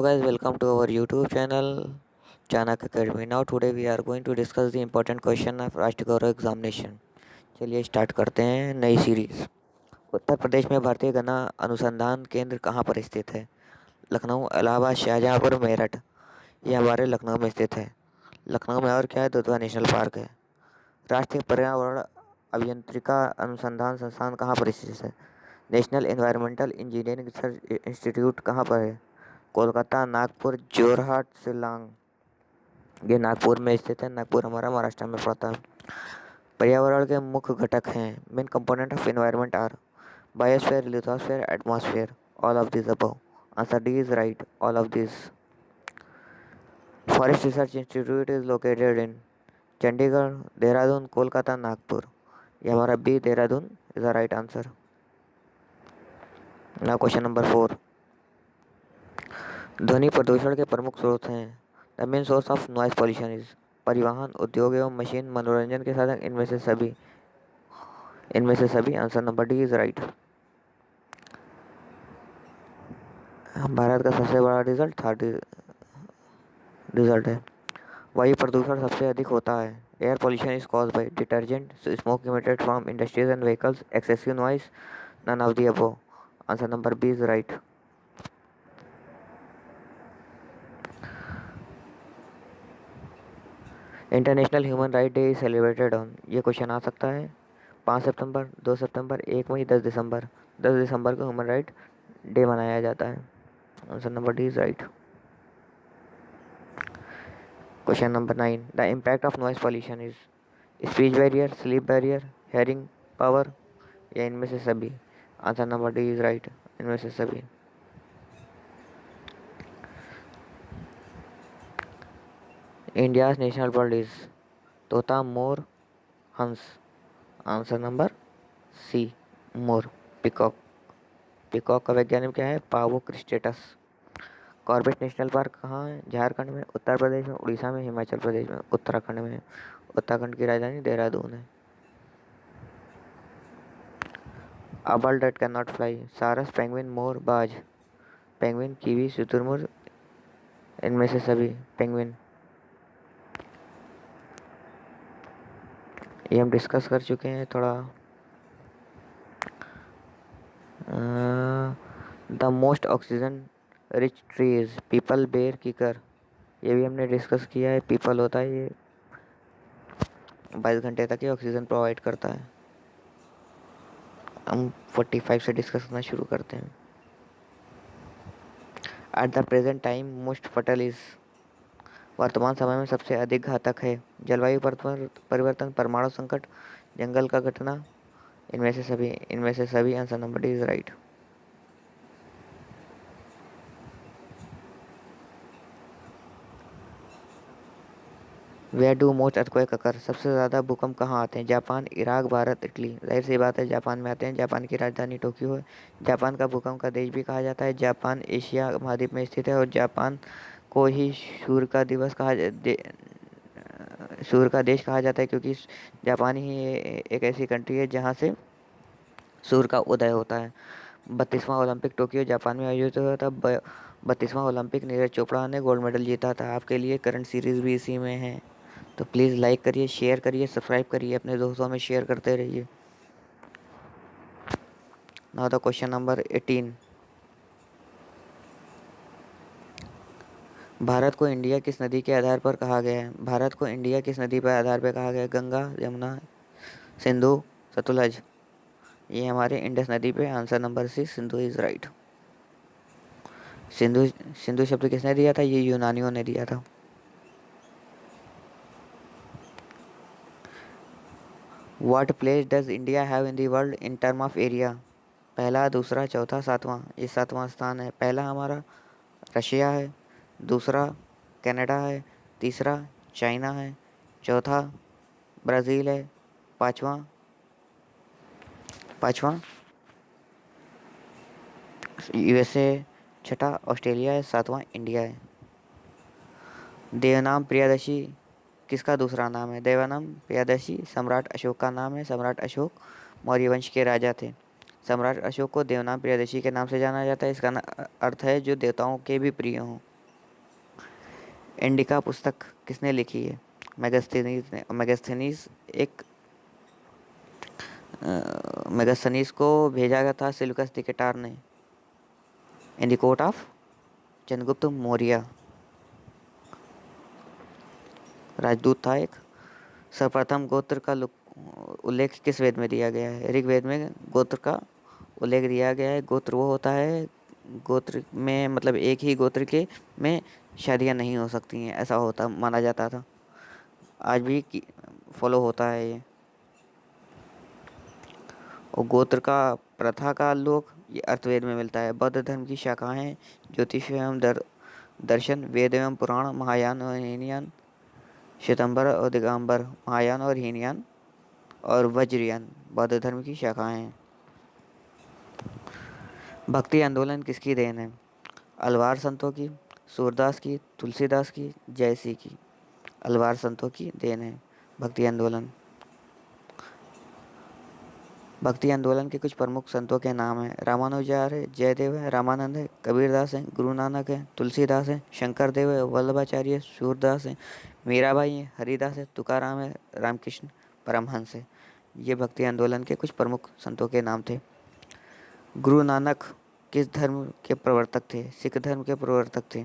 Guys, welcome to our YouTube channel Chanak Academy. Now today we are going to discuss the important question of राष्ट्रीय गौरव examination. चलिए start करते हैं नई series. Uttar Pradesh में भारतीय गन्ना अनुसंधान केंद्र कहाँ पर स्थित है? लखनऊ, इलाहाबाद, शाहजहाँपुर, मेरठ। ये हमारे लखनऊ में स्थित है। लखनऊ में और क्या है? दुधवा नेशनल पार्क है। राष्ट्रीय पर्यावरण अभियंत्रिका अनुसंधान संस्थान कहाँ पर स्थित है? National environmental engineering research institute कहाँ पर है? कोलकाता, नागपुर, जोरहाट, शिलांग। ये नागपुर में स्थित है। नागपुर हमारा महाराष्ट्र में पड़ता है। पर्यावरण के मुख्य घटक हैं। Main component of environment are biosphere, lithosphere, atmosphere. All of this above. Answer D is right, all of this. Forest research institute is located in Chandigarh, Dehradun, Kolkata, Nagpur. ये हमारा B Dehradun is the right answer. Now question number 4। ध्वनि प्रदूषण के प्रमुख स्रोत हैं। The main source of noise pollution is परिवहन, उद्योग एवं मशीन, मनोरंजन के साधन। इनमें से सभी answer number D is right. Bharat का सबसे बड़ा रिजल्ट थर्ड रिजल्ट है। वायु प्रदूषण सबसे अधिक होता है। Air pollution is caused by detergent, smoke emitted from industries and vehicles, excessive noise, none of the above. Answer number B is right. International human right day is celebrated on. ये question आ सकता है 5 सितंबर, 2 सितंबर, 1 मई, 10 दिसंबर। 10 दिसंबर को human right day मनाया जाता है। Answer number D is right. Question number 9। The impact of noise pollution is speech barrier, sleep barrier, hearing power, या इनमें से सभी। Answer number D is right, इनमें से सभी। इंडियाज नेशनल बर्ड इज तोता, मोर, हंस। आंसर नंबर सी, मोर, पिकॉक। पिकॉक का वैज्ञानिक क्या है? पावो क्रिस्टेटस। कॉर्बेट नेशनल पार्क कहाँ है? झारखंड में, उत्तर प्रदेश में, उड़ीसा में, हिमाचल प्रदेश में, उत्तराखंड में। उत्तराखंड की राजधानी देहरादून है। A bird that can not fly. सारस, पेंगुइन, मोर, बाज। पेंगुइन, कीवी, शुतुरमुर्ग, इनमें से सभी। पेंगुइन। ये हम डिस्कस कर चुके हैं थोड़ा। The most oxygen rich trees people, बेर, कीकर। ये भी हमने डिस्कस किया है। पीपल होता है ये 22 घंटे तक ये ऑक्सीजन प्रोवाइड करता है। हम 45 से डिस्कस करना शुरू करते हैं। At the present time most फटल इज। वर्तमान समय में सबसे अधिक घातक है। जलवायु परिवर्तन, परमाणु संकट, जंगल का घटना, इनमें से सभी answer number D is right. Where do most earthquake occur. सबसे ज़्यादा भूकंप कहाँ आते हैं? Japan, Iraq, Bharat, Italy. जाहिर सी बात है जापान में आते हैं। जापान की राजधानी टोक्यो है। जापान का भूकंप का देश भी कहा जाता है। जापान एशिया महाद्वीप में स्थित है और जापान को ही सूर्य का दिवस सूर्य का देश कहा जाता है, क्योंकि जापान ही एक ऐसी कंट्री है जहाँ से सूर्य का उदय होता है। 32वां ओलंपिक टोक्यो जापान में आयोजित हुआ था। 32वां ओलंपिक नीरज चोपड़ा ने गोल्ड मेडल जीता था। आपके लिए करंट सीरीज भी इसी में है। तो प्लीज़ लाइक करिए, शेयर करिए, सब्सक्राइब करिए, अपने दोस्तों में शेयर करते रहिए। Now the question number 18। Bharat को इंडिया किस नदी के आधार पर कहा गया है? भारत को इंडिया किस नदी पर आधार पर कहा गया है? गंगा, यमुना, सिंधु, सतलज। ये हमारे इंडस नदी पे। Answer number C, Sindhu is right. Sindhu Sindhu शब्द किसने दिया था? ये यूनानियों ने दिया था। What place does India have in the world in term of area? पहला, दूसरा, चौथा, सातवां। ये सातवां स्थान है। पहला हमारा रशिया है, दूसरा कनाडा है, तीसरा चाइना है, चौथा ब्राज़ील है, पाँचवा पाँचवा यूएसए, छठा ऑस्ट्रेलिया है, सातवां इंडिया है। देवनाम प्रियदर्शी किसका दूसरा नाम है? देवनाम प्रियदर्शी सम्राट अशोक का नाम है। सम्राट अशोक मौर्य वंश के राजा थे। सम्राट अशोक को देवनाम प्रियदर्शी के नाम से जाना जाता है। इसका अर्थ है जो देवताओं के भी प्रिय हों। इंडिका पुस्तक किसने लिखी है? मेगास्थनीज ने। मेगास्थनीज एक मेगास्थनीज को भेजा गया था सिलुकस द गिटार ने in the court of Chandragupta Maurya. राजदूत था एक। सर्वप्रथम गोत्र का उल्लेख किस वेद में दिया गया है? ऋग्वेद में गोत्र का उल्लेख दिया गया है। गोत्र वो होता है, गोत्र में मतलब एक ही गोत्र के में शादियाँ नहीं हो सकती हैं, ऐसा होता माना जाता था। आज भी फॉलो होता है ये। और गोत्र का प्रथा का लोक ये अर्थवेद में मिलता है। बौद्ध धर्म की शाखाएं ज्योतिष एवं दर्शन, वेद एवं पुराण, महायान और हीनयान, श्वेतांबर और दिगंबर। महायान और हीनयान और वज्रयान बौद्ध धर्म की शाखाएं हैं। भक्ति आंदोलन किसकी देन है? अलवार संतों की, सूरदास की, तुलसीदास की, जयसी की। अलवार संतों की देन है भक्ति आंदोलन। भक्ति आंदोलन के कुछ प्रमुख संतों के नाम हैं। रामानुजाचार्य, जयदेव है, रामानंद है, कबीरदास है, गुरु नानक है, तुलसीदास है, शंकर देव है, वल्लभाचार्य, सूरदास है, मीराबाई है, हरिदास है, तुकाराम है, रामकृष्ण परमहंस है। ये भक्ति आंदोलन के कुछ प्रमुख संतों के नाम थे। गुरु नानक किस धर्म के प्रवर्तक थे? सिख धर्म के प्रवर्तक थे।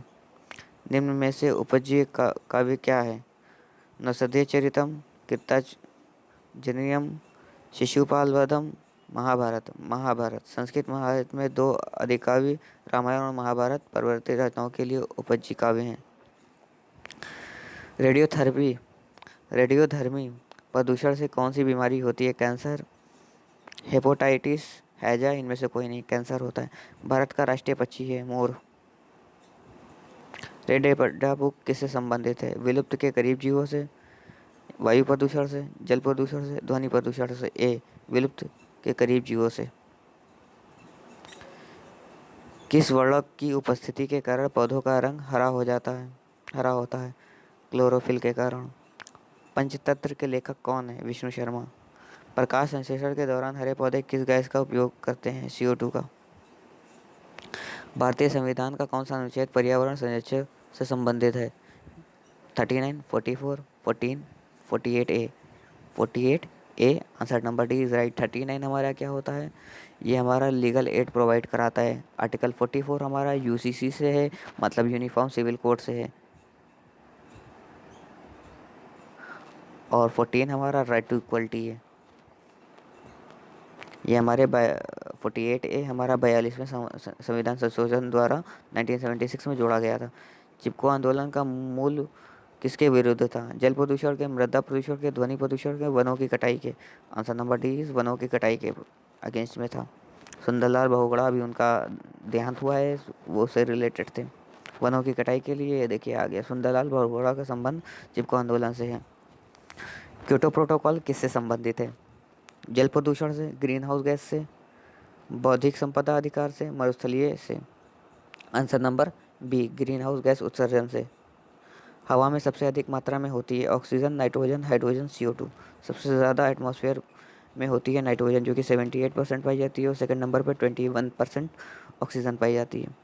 निम्न में से उपजीय काव्य क्या है? नरसदय चरितम, कीर्ताजनियम, शिशुपाल वधम, महाभारत। महाभारत। संस्कृत महाभारत में दो आदिकाव्य रामायण और महाभारत परवर्ती रचनाओं के लिए उपजीय काव्य हैं। रेडियोथेरेपी। रेडियोधर्मी प्रदूषण से कौन सी बीमारी होती है? कैंसर, हेपेटाइटिस, हैजा, इनमें से कोई नहीं। कैंसर होता है। भारत का राष्ट्रीय पक्षी है मोर। रेड एंडेमिक बुक किससे संबंधित है? विलुप्त के करीब जीवों से, वायु प्रदूषण से, जल प्रदूषण से, ध्वनि प्रदूषण से। ए, विलुप्त के करीब जीवों से। किस वर्णक की उपस्थिति के कारण पौधों का रंग हरा होता है? क्लोरोफिल के कारण। पंचतंत्र के लेखक कौन है? विष्णु शर्मा। प्रकाश संश्लेषण के दौरान हरे पौधे किस गैस का उपयोग करते हैं? CO2 का। भारतीय संविधान का कौन सा अनुच्छेद पर्यावरण संरक्षण से संबंधित है? 39, 44, 14, 48A। 48A answer number D is right. 39 हमारा क्या होता है? ये हमारा लीगल एड प्रोवाइड कराता है। आर्टिकल 44 हमारा UCC से है, मतलब यूनिफॉर्म सिविल कोड से है। और 14 हमारा राइट टू इक्वलिटी है। ये हमारे 48A हमारा 42वें संविधान संशोधन द्वारा 1976 में जोड़ा गया था। चिपको आंदोलन का मूल किसके विरुद्ध था? जल प्रदूषण के, मृदा प्रदूषण के, ध्वनि प्रदूषण के, वनों की कटाई के। आंसर नंबर डी इज वनों की कटाई के अगेंस्ट में था। सुंदरलाल बहुगुणा अभी उनका देहांत हुआ है, वो से रिलेटेड थे। वनों की कटाई के लिए ये देखिए आ गया। सुंदरलाल बहुगुणा का संबंध चिपको आंदोलन से है। क्योटो प्रोटोकॉल किससे संबंधित है? जल प्रदूषण से, ग्रीन हाउस गैस से, बौद्धिक संपदा अधिकार से, मरुस्थलीय से। Answer number B, greenhouse gas उत्सर्जन से। हवा में सबसे अधिक मात्रा में होती है ऑक्सीजन, नाइट्रोजन, हाइड्रोजन, CO2। सबसे ज़्यादा एटमॉस्फेयर में होती है नाइट्रोजन, जो कि 78% पाई जाती है, और सेकंड नंबर पर 21% ऑक्सीजन पाई जाती है।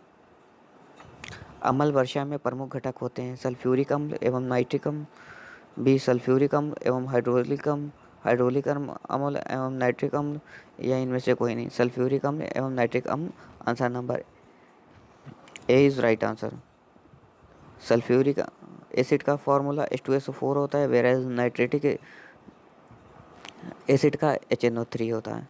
अम्ल वर्षा में प्रमुख घटक होते हैं सल्फ्यूरिक अम्ल एवं नाइट्रिक अम्ल। बी, सल्फ्यूरिक अम्ल एवं हाइड्रोलिक अम्ल, हाइड्रोलिक अम्ल एवं नाइट्रिक अम्ल, या इनमें से कोई नहीं। सल्फ्यूरिक अम्ल एवं नाइट्रिक अम्ल। Answer number A is right answer. Sulphuric acid का फॉर्मूला H2SO4 होता है, वेराज नाइट्रेटिक एसिड का HNO3 होता है।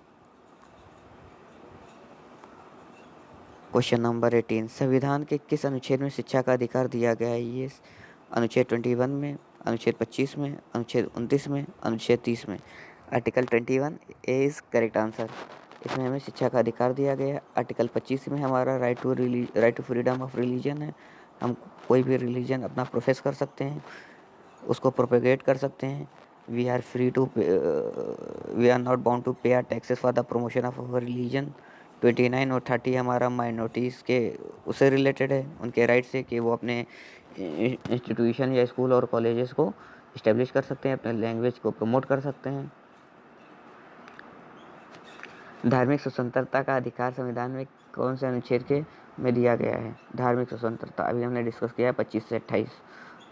क्वेश्चन नंबर 18, संविधान के किस अनुच्छेद में शिक्षा का अधिकार दिया गया है? ये अनुच्छेद 21 में, अनुच्छेद 25 में, अनुच्छेद 29 में, अनुच्छेद 30 में। Article 21 A is correct answer. इसमें हमें शिक्षा का अधिकार दिया गया है। आर्टिकल 25 में हमारा right to freedom of religion है। हम कोई भी रिलीजन अपना प्रोफेस कर सकते हैं, उसको प्रोपेगेट कर सकते हैं। We are not bound to pay our taxes for the promotion of our religion. 29 और 30 हमारा माइनॉरिटीज़ के उससे रिलेटेड है, उनके राइट से, कि वो अपने इंस्टीट्यूशन या स्कूल और कॉलेजेस को इस्टेब्लिश कर सकते हैं, अपने लैंग्वेज को प्रमोट कर सकते हैं। धार्मिक स्वतंत्रता का अधिकार संविधान में कौन से अनुच्छेद के में दिया गया है? धार्मिक स्वतंत्रता अभी हमने डिस्कस किया है 25 से 28।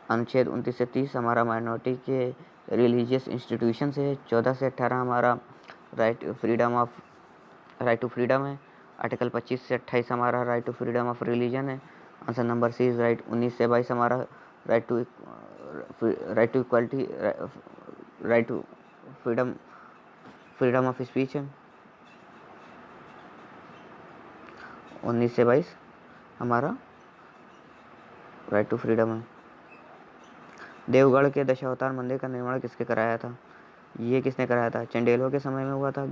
अनुच्छेद 29 से 30 हमारा माइनॉरिटी के रिलीजियस इंस्टीट्यूशन से है। 14 से 18 हमारा राइट टू फ्रीडम है। आर्टिकल 25 से 28 हमारा right to freedom of religion है। Answer number C is right. 19 से 22 हमारा right to equality, right to freedom of speech है। 19 से 22 हमारा राइट टू फ्रीडम है। देवगढ़ के दशावतार मंदिर का निर्माण किसके कराया था? ये किसने कराया था? चंडेलों के समय में हुआ था,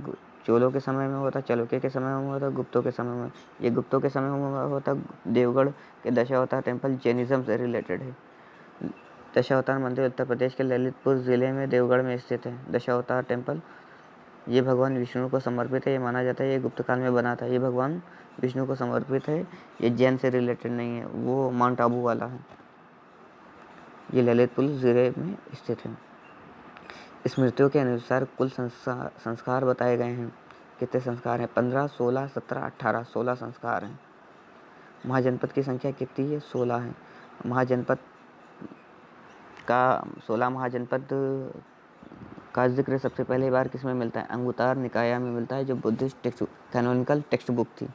चोलों के समय में हुआ था, चालुक्य के समय में हुआ था, गुप्तों के समय में? ये गुप्तों के समय में हुआ था। देवगढ़ के दशावतार टेम्पल जैनिज्म से रिलेटेड है। दशावतार मंदिर उत्तर प्रदेश के ललितपुर जिले में देवगढ़ में स्थित है। दशावतार टेम्पल ये भगवान विष्णु को समर्पित है। ये माना जाता है ये गुप्त काल में बना था। ये भगवान विष्णु को समर्पित है। ये जैन से रिलेटेड नहीं है, वो माउंट आबू वाला है। ये ललितपुर जिले में स्थित है। स्मृतियों के अनुसार कुल संस्कार बताए गए हैं। कितने संस्कार हैं? 15, 16, 17, 18, 16 संस्कार हैं। महाजनपद की संख्या कितनी है? 16 है। महाजनपद का 16 महाजनपद का जिक्र सबसे पहली बार किसमें मिलता है? अंगुत्तर निकाय में मिलता है, जो Buddhist text canonical text book थी।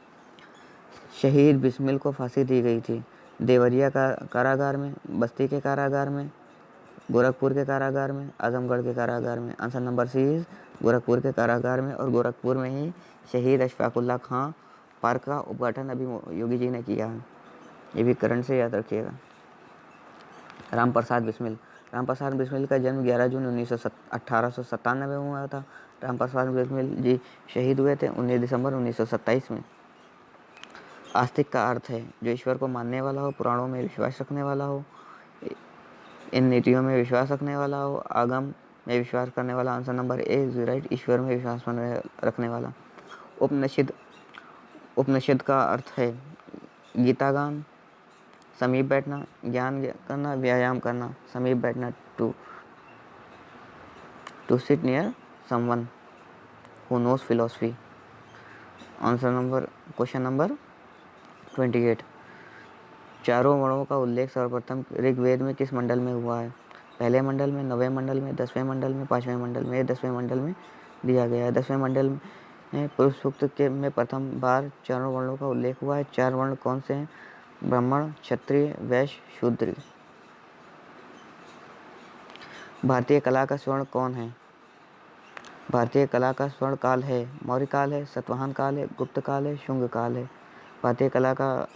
शहीद बिस्मिल को फांसी दी गई थी। देवरिया का कारागार में, बस्ती के कारागार में, गोरखपुर के कारागार में, आजमगढ़ के कारागार में? Answer number C is Gorakhpur के कारागार में। और गोरखपुर में ही शहीद अशफाकुल्ला खां पार्क का उद्घाटन अभी योगी जी ने किया है। ये भी करंट से याद रखिएगा। रामप्रसाद बिस्मिल का जन्म 11 जून 1897 में हुआ था। रामप्रसाद बिस्मिल जी शहीद हुए थे 19 दिसंबर 1927 में। आस्तिक का अर्थ है जो ईश्वर को मानने वाला हो, पुराणों में विश्वास रखने वाला हो, इन नीतियों में विश्वास रखने वाला हो, आगम में विश्वास करने वाला। Answer number A is right, ईश्वर में विश्वास रखने वाला। उपनिषद का अर्थ है गीता गान, समीप बैठना, ज्ञान करना, व्यायाम करना। समीप बैठना, to sit near someone who knows philosophy. Question number 28। चारों वर्णों का उल्लेख सर्वप्रथम ऋग्वेद में किस मंडल में हुआ है? पहले मंडल में, 9वें मंडल में, 10वें मंडल में, 5वें मंडल में? 10वें मंडल में दिया गया है। 10वें मंडल में पुरुष सूक्त के में प्रथम बार चारों वर्णों का उल्लेख हुआ है। 4 वर्ण कौन से हैं? ब्राह्मण, क्षत्रिय, वैश्य, शूद्र। भारतीय कला का स्वर्ण कौन है? भारतीय कला का स्वर्ण काल है मौर्य काल है, सातवाहन काल है, गुप्त काल है, शुंग काल है। भारतीय कला का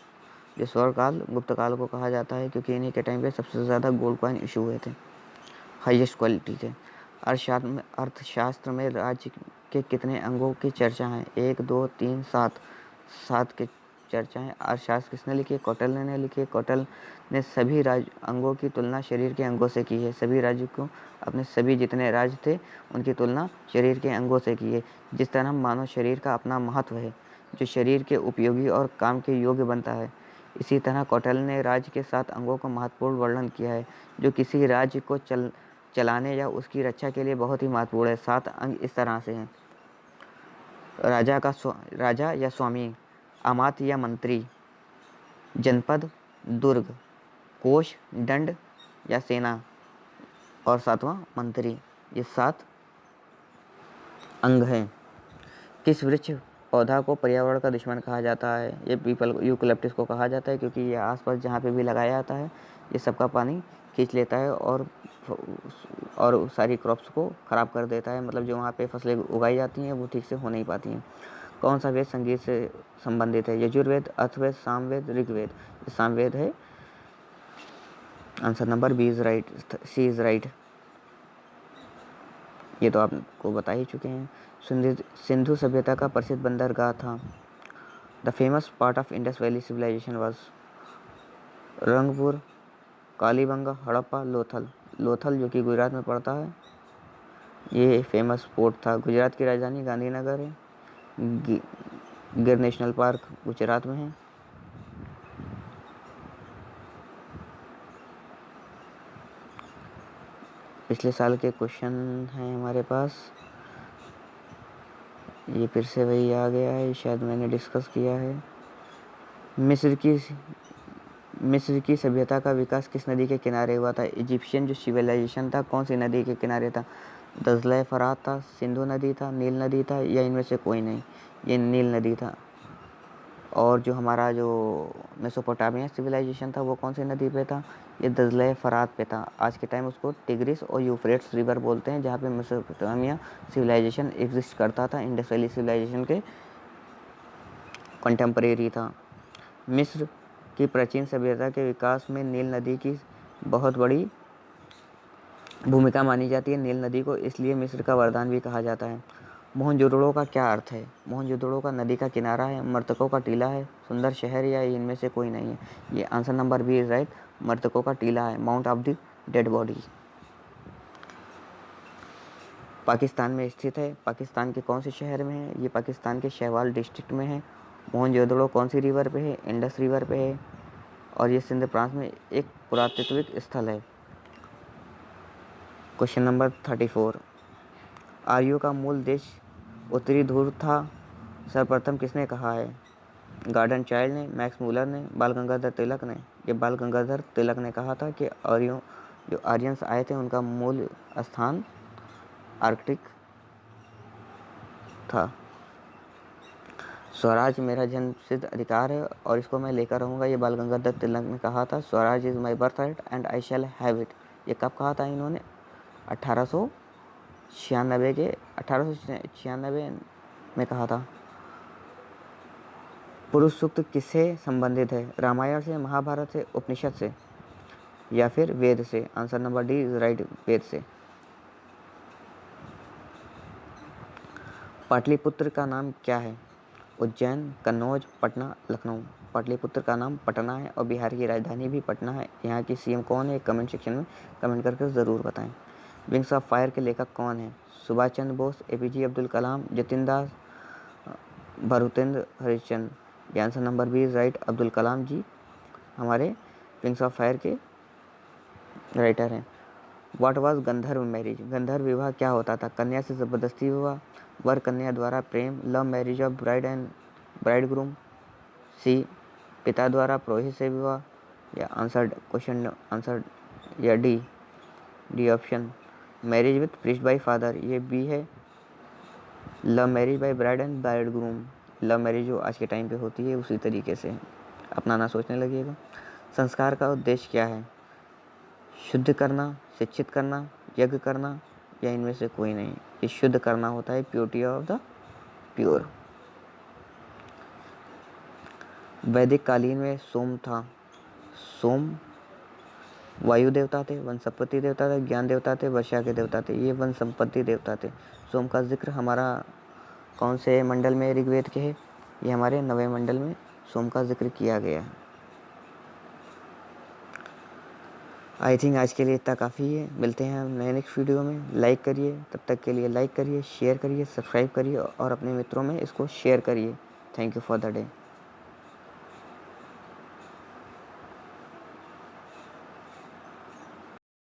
जो स्वर्ण काल गुप्त काल को कहा जाता है, क्योंकि इन्हीं के टाइम पे सबसे ज़्यादा गोल्ड कॉइन इशू हुए थे, हाईएस्ट क्वालिटी के। अर्थशास्त्र में राज्य के कितने अंगों की चर्चा है? 1, 2, 3, 7। 7 की चर्चा है। अर्थशास्त्र किसने लिखी है? कौटिल्य ने लिखी है। कौटिल्य ने सभी अंगों की तुलना शरीर के अंगों से की है। सभी राज्य को, अपने सभी जितने राज्य थे उनकी तुलना शरीर के अंगों से की है। जिस तरह मानव शरीर का अपना महत्व है, जो शरीर के उपयोगी और काम के योग्य बनता है, इसी तरह कौटिल्य ने राज्य के 7 अंगों का महत्वपूर्ण वर्णन किया है, जो किसी राज्य को चलाने या उसकी रक्षा के लिए बहुत ही महत्वपूर्ण है। 7 अंग इस तरह से हैं। राजा या स्वामी, अमात्य या मंत्री, जनपद, दुर्ग, कोष, दंड या सेना, और 7वां मंत्री। ये 7 अंग हैं। किस वृक्ष पौधा को पर्यावरण का दुश्मन कहा जाता है? ये पीपल, यूकलिप्टस को कहा जाता है, क्योंकि ये आसपास जहाँ पे भी लगाया जाता है ये सबका पानी खींच लेता है और सारी क्रॉप्स को ख़राब कर देता है। मतलब जो वहाँ पे फसलें उगाई जाती हैं वो ठीक से हो नहीं पाती हैं। कौन सा वेद संगीत से संबंधित है? यजुर्वेद, अथर्ववेद, सामवेद, ऋग्वेद? सामवेद है। Answer number B is right, C is right. ये तो आपको बता ही चुके हैं। सिंधु सभ्यता का प्रसिद्ध बंदरगाह था। The famous part of Indus Valley civilisation was? Rangpur, Kalibangan, Harappa, Lothal जो कि गुजरात में पड़ता है, ये फेमस पोर्ट था। गुजरात की राजधानी गांधीनगर है। गिर नेशनल पार्क गुजरात में है। पिछले साल के क्वेश्चन हैं हमारे पास, ये फिर से वही आ गया है, शायद मैंने डिस्कस किया है। मिस्र की सभ्यता का विकास किस नदी के किनारे हुआ था? इजिप्शियन जो सिविलाइजेशन था कौन सी नदी के किनारे था? दजला फरात था, सिंधु नदी था, नील नदी था, या इनमें से कोई नहीं? ये नील नदी था। और जो हमारा जो मेसोपोटामिया सिविलाइजेशन था वो कौन सी नदी पे था? ये दजला फरात पे था। आज के टाइम उसको टिग्रिस और यूफ्रेट्स रिवर बोलते हैं, जहाँ पे मेसोपोटामिया सिविलाइजेशन एग्जिस्ट करता था, इंडस वैली सिविलाइजेशन के कंटेम्परेरी था। मिस्र की प्राचीन सभ्यता के विकास में नील नदी की बहुत बड़ी भूमिका मानी जाती है। नील नदी को इसलिए मिस्र का वरदान भी कहा जाता है। मोहनजोदड़ो का क्या अर्थ है? मोहनजोदड़ो का नदी का किनारा है, मृतकों का टीला है, सुंदर शहर, या इनमें से कोई नहीं है? ये answer number B is right, मृतकों का टीला है, mount of the dead body. Pakistan में स्थित है। पाकिस्तान के कौन से शहर में है? ये पाकिस्तान के शहवाल डिस्ट्रिक्ट में है। मोहनजोदड़ो कौन सी रिवर पे है? इंडस रिवर पे है। और ये सिंध प्रांत में एक पुरातात्विक स्थल है। क्वेश्चन नंबर 34, आर्यों का मूल देश उत्तरी ध्रुव था, सर्वप्रथम किसने कहा है? गार्डन चाइल्ड ने, मैक्स मूलर ने, बाल गंगाधर तिलक ने? ये बाल गंगाधर तिलक ने कहा था कि आर्यों जो आर्यंस आए थे उनका मूल स्थान आर्कटिक था। स्वराज मेरा जन्मसिद्ध अधिकार है और इसको मैं लेकर रहूँगा, ये बाल गंगाधर तिलक ने कहा था। Swaraj is my birth right and I shall have it, ये कब कहा था इन्होंने? 1896 में कहा था। पुरुष सूक्त किससे संबंधित है? रामायण से, महाभारत से, उपनिषद से, या फिर वेद से? Answer number D is right, Veda से। पाटलिपुत्र का नाम क्या है? उज्जैन, कन्नौज, पटना, लखनऊ? पाटलिपुत्र का नाम पटना है और बिहार की राजधानी भी पटना है। यहाँ की सीएम कौन है? कमेंट सेक्शन में कमेंट करके ज़रूर बताएं। विंग्स ऑफ फायर के लेखक कौन है? सुभाष चंद्र बोस, एपीजे अब्दुल कलाम, जतिन दास, भरूतेंद्र हरिश्चंद्र? ये answer number B is right, Abdul Kalam ji हमारे विंग्स ऑफ फायर के राइटर हैं। What was Gandharva marriage? गंधर्व विवाह क्या होता था? कन्या से जबरदस्ती विवाह, वर कन्या द्वारा प्रेम, love marriage of bride and bridegroom, C पिता द्वारा पुरोहित से विवाह, या आंसर या D option marriage with priest by father, ये बी है, love marriage by bride and bridegroom. Love marriage जो आज के टाइम पे होती है उसी तरीके से अपना ना सोचने लगिएगा। संस्कार का उद्देश्य क्या है? शुद्ध करना, शिक्षित करना, यज्ञ करना, या इनमें से कोई नहीं? ये शुद्ध करना होता है, प्योरिटी ऑफ द प्योर। वैदिक कालीन में सोम था। सोम वायु देवता थे, वन संपत्ति देवता थे, ज्ञान देवता थे, वर्षा के देवता थे? ये वन संपत्ति देवता थे। सोम का जिक्र हमारा कौन से मंडल में ऋग्वेद के है? ये हमारे 9वें मंडल में सोम का जिक्र किया गया है। आई थिंक आज के लिए इतना काफ़ी है। मिलते हैं हम नए नेक्स्ट वीडियो में। लाइक करिए, तब तक के लिए लाइक करिए, शेयर करिए, सब्सक्राइब करिए और अपने मित्रों में इसको शेयर करिए। Thank you for the day.